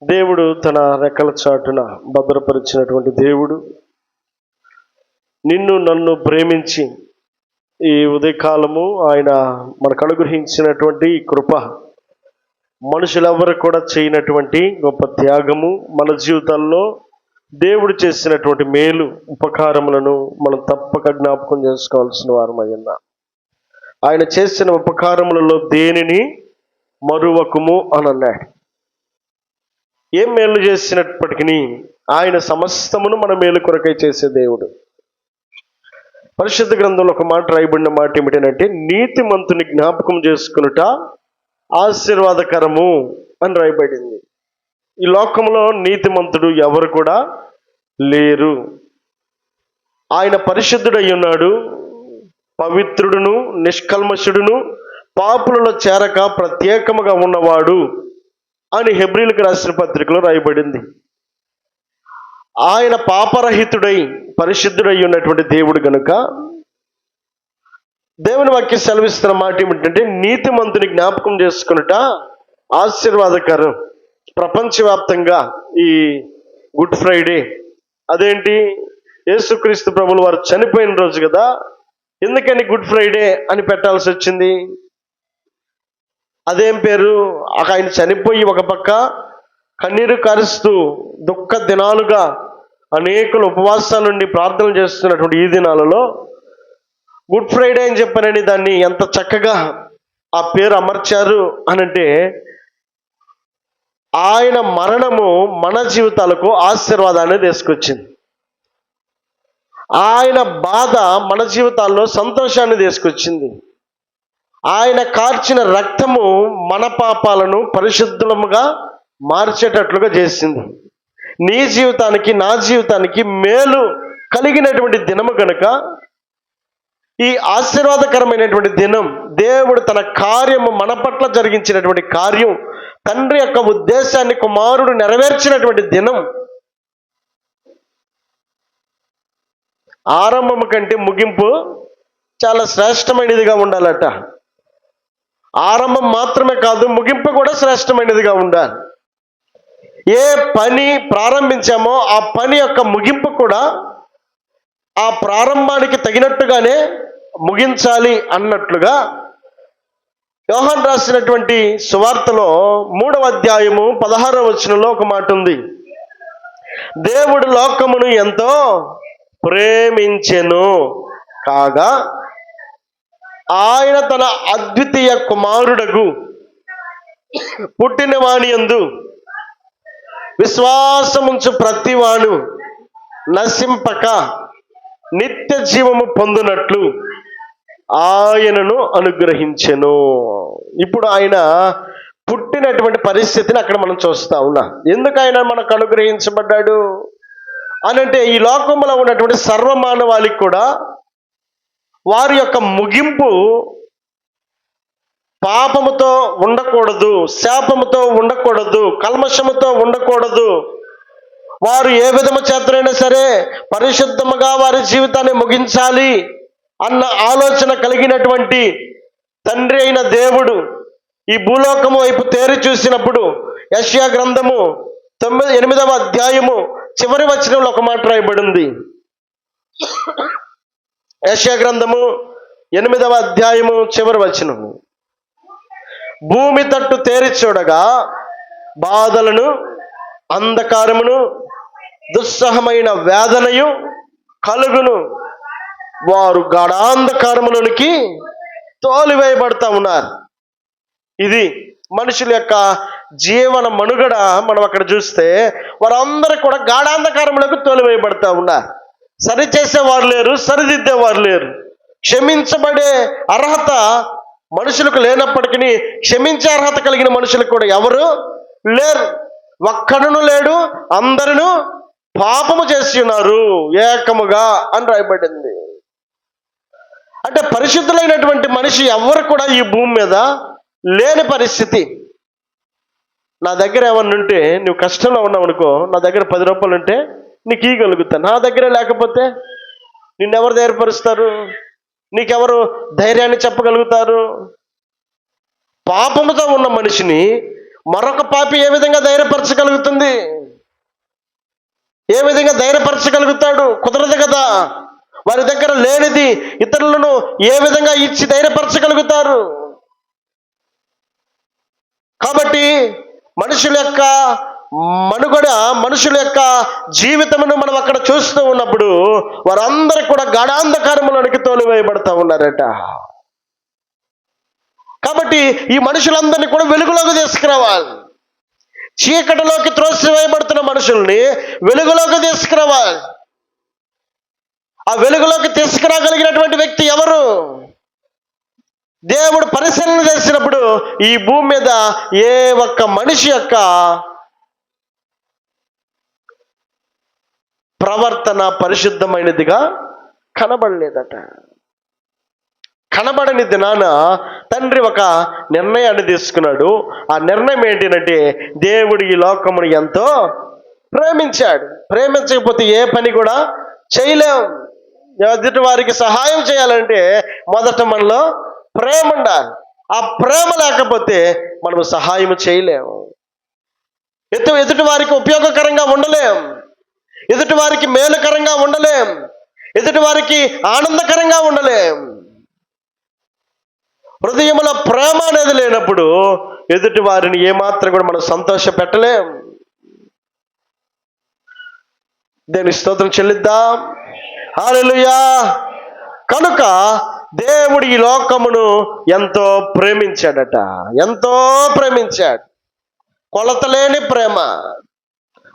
దేవుడు తన రెక్కల చాటున భద్రపరిచినటువంటి దేవుడు, నిన్ను నన్ను ప్రేమించి ఈ ఉదయకాలము ఆయన మనకు అనుగ్రహించినటువంటి కృప, మనుషులెవరు కూడా చేయనటువంటి గొప్ప త్యాగము, మన జీవితాల్లో దేవుడు చేసినటువంటి మేలు ఉపకారములను మనం తప్పక జ్ఞాపకం చేసుకోవాల్సిన వారమయ్యన్నా. ఆయన చేసిన ఉపకారములలో దేనిని మరువకుము అని అన్నాడు. ఏం మేలు చేసినప్పటికీ ఆయన సమస్తమును మన మేలు కొరకై చేసే దేవుడు. పరిశుద్ధ గ్రంథంలో ఒక మాట రాయబడిన మాట ఏమిటంటే, నీతిమంతుని జ్ఞాపకం చేసుకునుట ఆశీర్వాదకరము అని రాయబడింది. ఈ లోకంలో నీతిమంతుడు ఎవరు కూడా లేరు. ఆయన పరిశుద్ధుడై ఉన్నాడు, పవిత్రుడును నిష్కల్మషుడును పాపులలో చేరక ప్రత్యేకముగా ఉన్నవాడు అని హెబ్రీలకు రాసిన పత్రికలో రాయబడింది. ఆయన పాపరహితుడై పరిశుద్ధుడై ఉన్నటువంటి దేవుడు గనుక దేవుని వాక్యం సెలవిస్తున్న మాట ఏమిటంటే, నీతిమంతుని జ్ఞాపకం చేసుకునుట ఆశీర్వాదకరం. ప్రపంచవ్యాప్తంగా ఈ గుడ్ ఫ్రైడే, అదేంటి, యేసుక్రీస్తు ప్రభులు వారు చనిపోయిన రోజు కదా, ఎందుకని గుడ్ ఫ్రైడే అని పెట్టాల్సి వచ్చింది? అదేం పేరు? ఆయన చనిపోయి ఒక పక్క కన్నీరు కారుస్తూ దుఃఖ దినాలుగా అనేకులు ఉపవాసాల నుండి ప్రార్థనలు చేస్తున్నటువంటి ఈ దినాలలో గుడ్ ఫ్రైడే అని చెప్పనని దాన్ని ఎంత చక్కగా ఆ పేరు అమర్చారు అనంటే, ఆయన మరణము మన జీవితాలకు ఆశీర్వాదాన్ని తీసుకొచ్చింది. ఆయన బాధ మన జీవితాల్లో సంతోషాన్ని తీసుకొచ్చింది. ఆయన కార్చిన రక్తము మన పాపాలను పరిశుద్ధముగా మార్చేటట్లుగా చేసింది. నీ జీవితానికి నా జీవితానికి మేలు కలిగినటువంటి దినము కనుక ఈ ఆశీర్వాదకరమైనటువంటి దినం, దేవుడు తన కార్యము మన పట్ల జరిగించినటువంటి కార్యం, తండ్రి యొక్క ఉద్దేశాన్ని కుమారుడు నెరవేర్చినటువంటి దినం. ఆరంభము కంటే ముగింపు చాలా శ్రేష్టమైనదిగా ఉండాలట. ఆరంభం మాత్రమే కాదు, ముగింపు కూడా శ్రేష్టమైనదిగా ఉండాలి. ఏ పని ప్రారంభించామో ఆ పని యొక్క ముగింపు కూడా ఆ ప్రారంభానికి తగినట్టుగానే ముగించాలి అన్నట్లుగా యోహాను రాసినటువంటి సువార్తలో 3వ అధ్యాయము 16వ వచనంలో ఒక మాట ఉంది. దేవుడు లోకమును ఎంతో ప్రేమించెను కాగా ఆయన తన అద్వితీయ కుమారుడగు పుట్టిన వాని యందు విశ్వాసముంచు ప్రతివాను నశింపక నిత్య జీవము పొందునట్లు ఆయనను అనుగ్రహించెను. ఇప్పుడు ఆయన పుట్టినటువంటి పరిస్థితిని అక్కడ మనం చూస్తా ఉన్నాం. ఎందుకు ఆయన మనకు అనుగ్రహించబడ్డాడు అనంటే, ఈ లోకంలో ఉన్నటువంటి సర్వమానవాళికి కూడా వారి యొక్క ముగింపు పాపముతో ఉండకూడదు, శాపముతో ఉండకూడదు, కల్మషముతో ఉండకూడదు. వారు ఏ విధము చేతనైనా సరే పరిశుద్ధముగా వారి జీవితాన్ని ముగించాలి అన్న ఆలోచన కలిగినటువంటి తండ్రి అయిన దేవుడు ఈ భూలోకము వైపు తేరి చూసినప్పుడు యెషయా గ్రంథము 8వ అధ్యాయము చివరి వచనంలో ఒక మాట రాయబడింది. యెషయా గ్రంథము 8వ అధ్యాయము చివరి వచనము, భూమి తట్టు తేరి చూడగా బాధలను, అంధకారమును, దుస్సహమైన వేదనయు కలుగును, వారు గాఢాంధకారములోనికి తోలివేయబడతా ఉన్నారు. ఇది మనుషుల యొక్క జీవన మనుగడ. మనం అక్కడ చూస్తే వారందరూ కూడా గాఢాంధకారములకు తోలివేయబడతా ఉన్నారు. సరిచేసేవారు లేరు, సరిదిద్దేవారు లేరు. క్షమించబడే అర్హత మనుషులకు లేనప్పటికీ క్షమించే అర్హత కలిగిన మనుషులకు కూడా ఎవరు లేరు. ఒక్కడును లేడు, అందరూ పాపము చేసి ఉన్నారు ఏకముగా అని రాయబడింది. అంటే పరిశుద్ధులైనటువంటి మనిషి ఎవరు కూడా ఈ భూమి మీద లేని పరిస్థితి. నా దగ్గర ఏమన్నా ఉంటే, నువ్వు కష్టంలో ఉన్నావు అనుకో, నా దగ్గర 10 రూపాయలు ఉంటే నీకు ఇవ్వగలుగుతాను. నా దగ్గర లేకపోతే నిన్నెవరు ధైర్యపరుస్తారు? నీకెవరు ధైర్యాన్ని చెప్పగలుగుతారు? పాపముతో ఉన్న మనిషిని మరొక పాపి ఏ విధంగా ధైర్యపరచగలుగుతుంది? ఏ విధంగా ధైర్యపరచగలుగుతాడు? కుదరదు కదా. వారి దగ్గర లేనిది ఇతరులను ఏ విధంగా ఇచ్చి ధైర్యపరచగలుగుతారు? కాబట్టి మనుషుల యొక్క మనుగడ, మనుషుల యొక్క జీవితమును మనం అక్కడ చూస్తూ ఉన్నప్పుడు వారందరూ కూడా గాఢాంధకారములోనికి తోలివేయబడతా ఉన్నారట. కాబట్టి ఈ మనుషులందరినీ కూడా వెలుగులోకి తీసుకురావాలి. చీకటిలోకి త్రోసివేయబడుతున్న మనుషుల్ని వెలుగులోకి తీసుకురావాలి. ఆ వెలుగులోకి తీసుకురాగలిగినటువంటి వ్యక్తి ఎవరు? దేవుడు పరిశీలన చేసినప్పుడు ఈ భూమి మీద ఏ ఒక్క మనిషి యొక్క ప్రవర్తన పరిశుద్ధమైనదిగా కనబడలేదట. కనబడని దినాన తండ్రి ఒక నిర్ణయాన్ని తీసుకున్నాడు. ఆ నిర్ణయం ఏంటంటే దేవుడు ఈ లోకమును ఎంతో ప్రేమించాడు. ప్రేమించకపోతే ఏ పని కూడా చేయలేం. ఎదుటి వారికి సహాయం చేయాలంటే మొదట మనలో ప్రేమ ఉండాలి. ఆ ప్రేమ లేకపోతే మనం సహాయం చేయలేము. ఎదుటి వారికి ఉపయోగకరంగా ఉండలేం, ఎదుటి వారికి మేలుకరంగా ఉండలేం, ఎదుటి వారికి ఆనందకరంగా ఉండలేం. హృదయంలో ప్రేమ అనేది లేనప్పుడు ఎదుటి వారిని ఏమాత్రం కూడా మనం సంతోష పెట్టలేం. దేవుని స్తోత్రం చెల్లిద్దాం. హల్లెలూయా. కనుక దేవుడు ఈ లోకమును ఎంతో ప్రేమించాడట. ఎంతో ప్రేమించాడు. కొలతలేని ప్రేమ,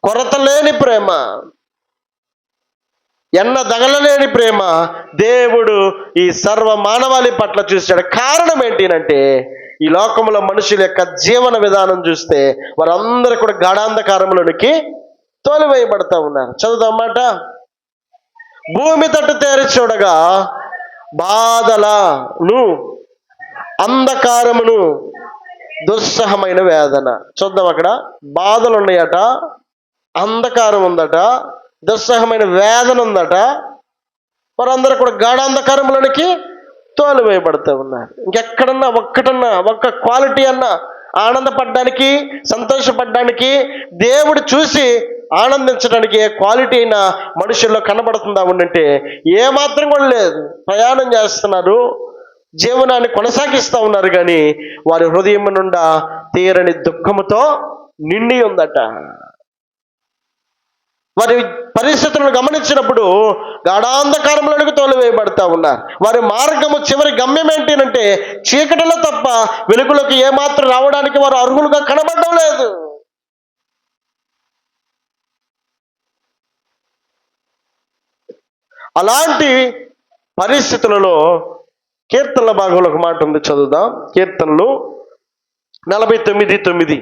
కొరతలేని ప్రేమ, ఎన్న దగలలేని ప్రేమ దేవుడు ఈ సర్వ మానవాళి పట్ల చూశాడు. కారణం ఏంటినంటే ఈ లోకంలో మనుషుల యొక్క జీవన విధానం చూస్తే వారందరూ కూడా గాఢాంధకారంలోనికి తోలివేయబడతా ఉన్నారు. చదువుదామాట. భూమి తట్టు తేరి చూడగా బాధలను, అంధకారమును, దుస్సహమైన వేదన. చూద్దాం. అక్కడ బాధలు ఉన్నాయట, అంధకారం ఉందట, దుస్సహమైన వేదన ఉందట. వారందరూ కూడా గాఢాంధకారంలోనికి తోలివేయబడుతూ ఉన్నారు. ఇంకెక్కడన్నా ఒక్క క్వాలిటీ అన్నా ఆనందపడడానికి, సంతోషపడడానికి, దేవుడు చూసి ఆనందించడానికి ఏ క్వాలిటీ అయినా మనుషుల్లో కనబడుతుందా ఉండంటే ఏమాత్రం కూడా లేదు. ప్రయాణం చేస్తున్నారు, జీవనాన్ని కొనసాగిస్తూ ఉన్నారు, కానీ వారి హృదయం నుండా తీరని దుఃఖముతో నిండి ఉందట. వారి పరిస్థితులను గమనించినప్పుడు గాఢాంధకారంలోనికి తోలివేయబడతా ఉన్నారు. వారి మార్గము చివరి గమ్యం ఏంటంటే చీకటిలో తప్ప వెలుగులోకి ఏమాత్రం రావడానికి వారు అర్హులుగా కనబడడం లేదు. అలాంటి పరిస్థితులలో కీర్తనల భాగంలో ఒక మాట ఉంది, చదువుదాం. కీర్తనలు 49:9.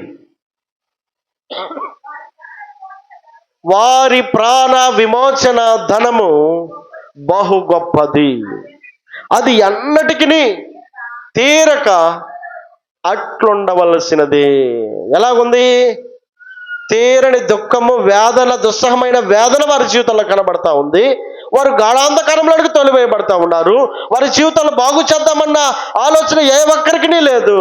వారి ప్రాణ విమోచన ధనము బహు గొప్పది, అది ఎన్నటికి తీరక అట్లుండవలసినదే. ఎలాగుంది? తీరని దుఃఖము, వేదన, దుస్సహమైన వేదన వారి జీవితంలో కనబడతా ఉంది. వారు గాఢాంధకారంలోకి తోలివేయబడతా ఉన్నారు. వారి జీవితాలు బాగు చేద్దామన్న ఆలోచన ఏ ఒక్కరికి లేదు.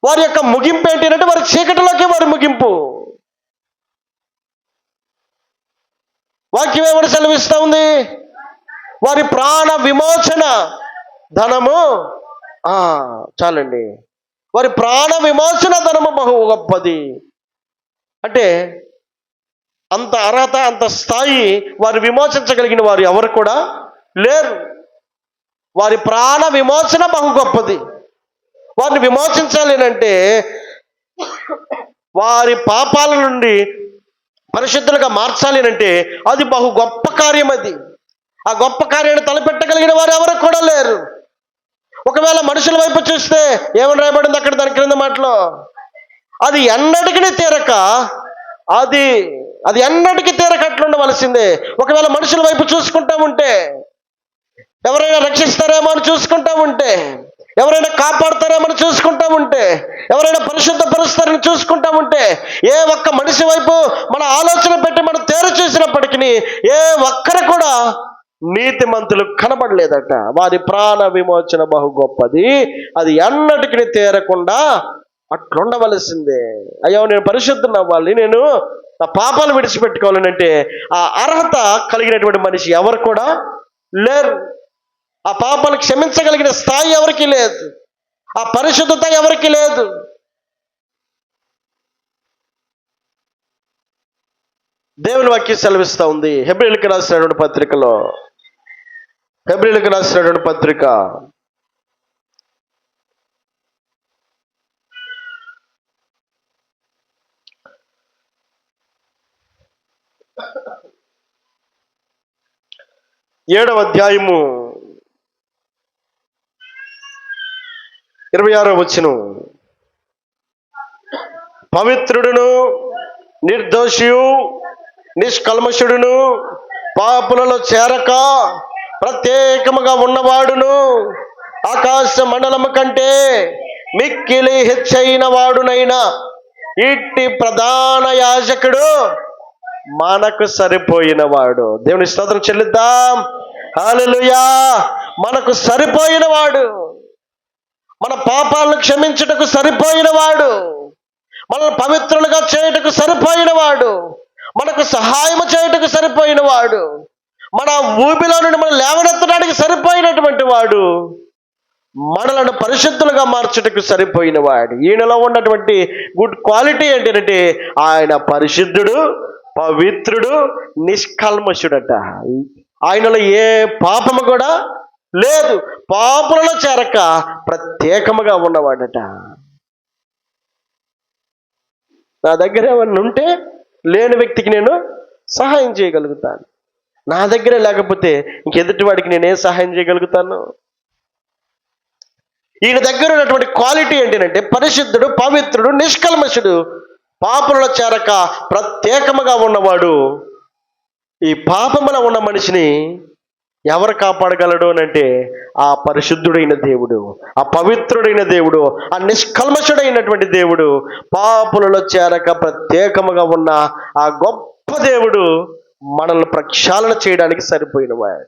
వారి యొక్క ముగింపు ఏంటంటే వారి చీకటిలోకి వారి ముగింపు. వాక్యం ఏమని సెలవిస్తూ ఉంది? వారి ప్రాణ విమోచన ధనము, చాలండి, వారి ప్రాణ విమోచన ధనము బహు గొప్పది. అంటే అంత అర్హత, అంత స్థాయి వారు విమోచించగలిగిన వారు ఎవరు కూడా లేరు. వారి ప్రాణ విమోచన బహు గొప్పది. వారిని విమోచించాలి అంటే వారి పాపాల నుండి పరిశుద్ధులుగా మార్చాలి అంటే అది బహు గొప్ప కార్యం. అది ఆ గొప్ప కార్యాన్ని తలపెట్టగలిగిన వారు ఎవరు కూడా లేరు. ఒకవేళ మనుషుల వైపు చూస్తే ఏమని రాయబడింది అక్కడ దాని క్రింద మాటలో? అది ఎన్నటికీ తీరక, అది ఎన్నటికీ తీరక అట్లుండవలసిందే. ఒకవేళ మనుషుల వైపు చూసుకుంటా ఉంటే, ఎవరైనా రక్షిస్తారేమో అని చూసుకుంటా ఉంటే, ఎవరైనా కాపాడుతారేమో అని చూసుకుంటా ఉంటే, ఎవరైనా పరిశుద్ధపరుస్తారని చూసుకుంటా ఉంటే, ఏ ఒక్క మనిషి వైపు మన ఆలోచన పెట్టి మనం తేరు చూసినప్పటికీ ఏ ఒక్కరు కూడా నీతిమంతులు కనబడలేదట. వారి ప్రాణ విమోచన బహు గొప్పది, అది ఎన్నటికీ తీరకుండా అట్లుండవలసిందే. అయ్యో నేను పరిశుద్ధుని అవ్వాలి, నేను నా పాపాలు విడిచిపెట్టుకోవాలని అంటే ఆ అర్హత కలిగినటువంటి మనిషి ఎవరు కూడా లేరు. ఆ పాపాలు క్షమించగలిగిన స్థాయి ఎవరికి లేదు. ఆ పరిశుద్ధత ఎవరికి లేదు. దేవుని వాక్యం సెలవిస్తూ ఉంది హెబ్రీయులకు రాసినటువంటి పత్రికలో. హెబ్రీయులకు రాసినటువంటి పత్రిక 7వ అధ్యాయము 26వ వచనం. పవిత్రుడును నిర్దోషియు నిష్కల్మషుడును పాపులలో చేరక ప్రత్యేకముగా ఉన్నవాడును ఆకాశ మండలము కంటే మిక్కిలి హెచ్చైన వాడునైనా ఇట్టి ప్రధాన యాజకుడు మనకు సరిపోయిన వాడు. దేవుని స్తోత్రం చెల్లిద్దాం. హల్లెలూయా. మనకు సరిపోయిన వాడు, మన పాపాలను క్షమించుటకు సరిపోయిన వాడు, మనల్ని పవిత్రులుగా చేయుటకు సరిపోయిన వాడు, మనకు సహాయం చేయుటకు సరిపోయిన వాడు, మన ఊపిలో నుండి మనం లేవనెత్తడానికి సరిపోయినటువంటి వాడు, మనలను పరిశుద్ధులుగా మార్చుటకు సరిపోయిన వాడు. ఈయనలో ఉన్నటువంటి గుడ్ క్వాలిటీ ఏంటంటే ఆయన పరిశుద్ధుడు, పవిత్రుడు, నిష్కల్మషుడట. ఆయనలో ఏ పాపము కూడా లేదు. పాపులలో చేరక ప్రత్యేకముగా ఉన్నవాడట. నా దగ్గర ఏమన్నా ఉంటే లేని వ్యక్తికి నేను సహాయం చేయగలుగుతాను. నా దగ్గరే లేకపోతే ఇంకెదుటి వాడికి నేనేం సహాయం చేయగలుగుతాను? ఈయన దగ్గర ఉన్నటువంటి క్వాలిటీ ఏంటంటే పరిశుద్ధుడు, పవిత్రుడు, నిష్కల్మషుడు, పాపములో చేరక ప్రత్యేకముగా ఉన్నవాడు. ఈ పాపములో ఉన్న మనిషిని ఎవరు కాపాడగలడు అని అంటే ఆ పరిశుద్ధుడైన దేవుడు, ఆ పవిత్రుడైన దేవుడు, ఆ నిష్కల్మషుడైనటువంటి దేవుడు, పాపులలో చేరక ప్రత్యేకముగా ఉన్న ఆ గొప్ప దేవుడు మనల్ని ప్రక్షాళన చేయడానికి సరిపోయినవాడు,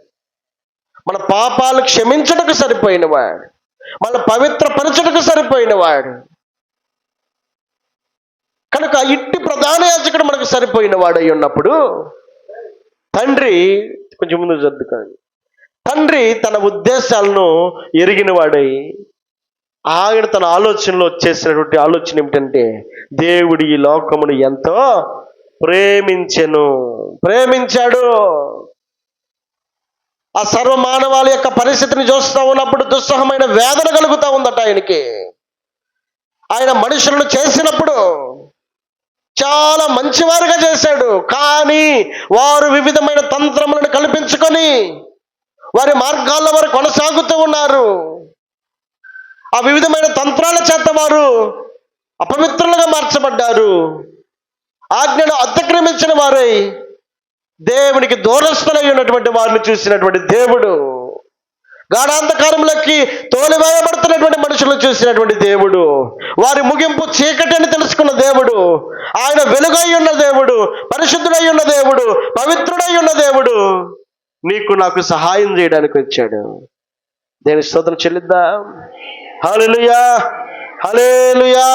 మన పాపాలు క్షమించడానికి సరిపోయినవాడు, మన పవిత్రపరచుటకు సరిపోయినవాడు. కనుక ఇట్టి ప్రధాన యాజకుడు మనకు సరిపోయిన వాడు అయి ఉన్నప్పుడు తండ్రి, కొంచెం ముందు జరుపుకోండి, తండ్రి తన ఉద్దేశాలను ఎరిగిన వాడై ఆయన తన ఆలోచనలో వచ్చేసినటువంటి ఆలోచన ఏమిటంటే దేవుడు ఈ లోకమును ఎంతో ప్రేమించాడు. ఆ సర్వమానవాళి యొక్క పరిస్థితిని చూస్తూ ఉన్నప్పుడు దుస్సహమైన వేదన కలుగుతూ ఉందట ఆయనకి. ఆయన మనుషులను చేసినప్పుడు చాలా మంచివారుగా చేశాడు, కానీ వారు వివిధమైన తంత్రములను కల్పించుకొని వారి మార్గాల్లో వారు కొనసాగుతూ ఉన్నారు. ఆ వివిధమైన తంత్రాల చేత వారు అపవిత్రులుగా మార్చబడ్డారు. ఆజ్ఞను అతిక్రమించిన వారై దేవునికి దూరస్థులై ఉన్నటువంటి వారిని చూసినటువంటి దేవుడు, గాఢాంధకారంలోకి తోలివేయబడుతున్నటువంటి మనుషులను చూసినటువంటి దేవుడు, వారి ముగింపు చీకటి అని తెలుసుకున్న దేవుడు, ఆయన వెలుగై ఉన్న దేవుడు, పరిశుద్ధుడై ఉన్న దేవుడు, పవిత్రుడై ఉన్న దేవుడు నీకు నాకు సహాయం చేయడానికి వచ్చాడు. దేని స్తోత్రం చెల్లిద్దాం. హల్లెలూయా, హల్లెలూయా.